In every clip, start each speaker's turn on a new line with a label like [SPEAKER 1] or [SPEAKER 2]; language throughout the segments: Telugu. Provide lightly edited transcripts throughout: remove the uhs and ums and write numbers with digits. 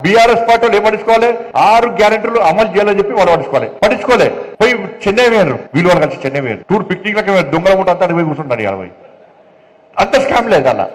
[SPEAKER 1] బీఆర్ఎస్ పార్టీ వాళ్ళు ఏం పట్టించుకోవాలి? 6 గ్యారెంటీలు అమలు చేయాలని చెప్పి వాళ్ళు పట్టించుకోలే. పోయి చెన్నై వేరు, వీళ్ళు వాళ్ళు కలిసి చెన్నై వేరు, టూర్ పిక్నిక్ లకి దొంగల ముట్ట అంతా పోయి కూర్చుంటారు. 60 అంత స్కామ్ లేదు అలా.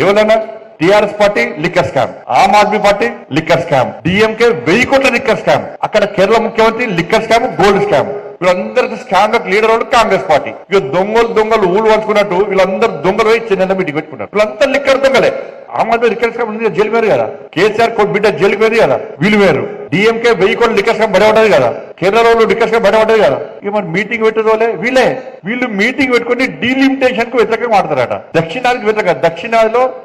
[SPEAKER 1] ఎవరన్నా TRS party liquor scam, Aam Aadmi party liquor scam, DMK 1000 కోట్ల లిక్కర్ స్కామ్, అక్కడ కేరళ ముఖ్యమంత్రి లిక్కర్ స్కామ్, గోల్డ్ స్కామ్. వీళ్ళందరికీ స్కామ్ లీడర్ వాళ్ళు కాంగ్రెస్ పార్టీ. ఇక దొంగలు ఊళ్ళు పంచుకున్నట్టు వీళ్ళందరూ దొంగలు పోయి చెన్నైలో మీటింగ్ పెట్టుకున్నారు. వీళ్ళంతా లిక్కర్ దొంగలే. Aam Aadmi liquor scam jail వేరు కదా, కేసీఆర్ బిడ్డ జైలుకి వేరు కదా, వీళ్ళు వేరు. డిఎంకే 1000 కోట్ల లిక్కర్ స్కామ్ బయట పడ్డది కదా, కేరళ వాళ్ళు లిక్కర్ స్కామ్ బయట పడ్డది కదా. ఇక మరి మీటింగ్ పెట్టేదోలే వీళ్ళు మీటింగ్ పెట్టుకుని డీలిమిటేషన్ కు వ్యతిరేకంగా మాట్లాడతారట. దక్షిణాదికి వ్యతిరేకంగా.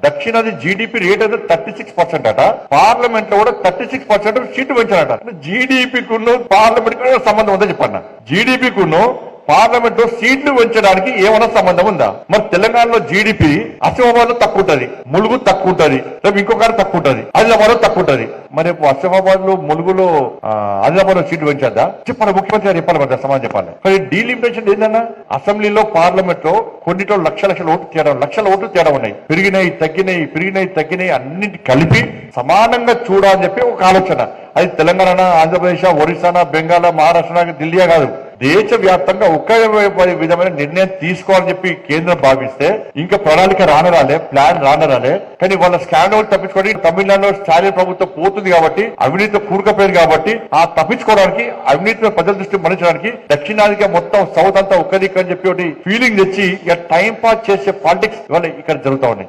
[SPEAKER 1] దక్షిణాది జీడిపి రేట్ అయితే 36% అట. పార్లమెంట్ లో కూడా 36% సీట్లు పెంచారట. జీడిపికు పార్లమెంట్ కు సంబంధం ఉందని చెప్పన్న. జీడిపికును పార్లమెంట్ లో సీట్లు పెంచడానికి ఏమైనా సంబంధం ఉందా? మరి తెలంగాణలో జీడిపి అసిమాబాద్ లో తక్కువ ఉంటది, ములుగు తక్కువ ఉంటది, రేపు ఇంకొకటి తక్కువ ఉంటది, ఆదిలాబాద్ లో తక్కువ ఉంటది. మరి అసిమాబాద్ లో ములుగులో ఆదిలాబాద్ లో సీట్లు పెంచద్దా? చెప్పాలి, ముఖ్యమంత్రి గారు చెప్పాలి, మరి సమాధానం చెప్పాలి. కానీ డీలిమిటేషన్ ఏందన్నా, అసెంబ్లీలో పార్లమెంట్ లో కొన్నిట్లో లక్షల ఓట్లు తేడా ఉన్నాయి. పెరిగినాయి తగ్గినాయి అన్నింటి కలిపి సమానంగా చూడాలని చెప్పి ఒక ఆలోచన. అది తెలంగాణ, ఆంధ్రప్రదేశ్, ఒరిస్సా, బెంగాల్, మహారాష్ట్ర, ఢిల్లీ కాదు, దేశవ్యాప్తంగా ఒకే విధమైన నిర్ణయం తీసుకోవాలని చెప్పి కేంద్రం భావిస్తే ఇంకా ప్రణాళిక ప్లాన్ రానరాలే. కానీ వాళ్ళ స్కాండల్ తప్పించుకొని తమిళనాడులో స్టాలిన్ ప్రభుత్వం పోతుంది కాబట్టి, అవినీతితో కూరుకపోయింది కాబట్టి, ఆ తప్పించుకోవడానికి, అవినీతి ప్రజల దృష్టి మరించడానికి దక్షిణాదిగా మొత్తం సౌత్ అంతా ఒక్కదిక్కని చెప్పి ఒకటి ఫీలింగ్ తెచ్చి ఇక టైం పాస్ చేసే పాలిటిక్స్ ఇవాళ ఇక్కడ జరుగుతా ఉన్నాయి.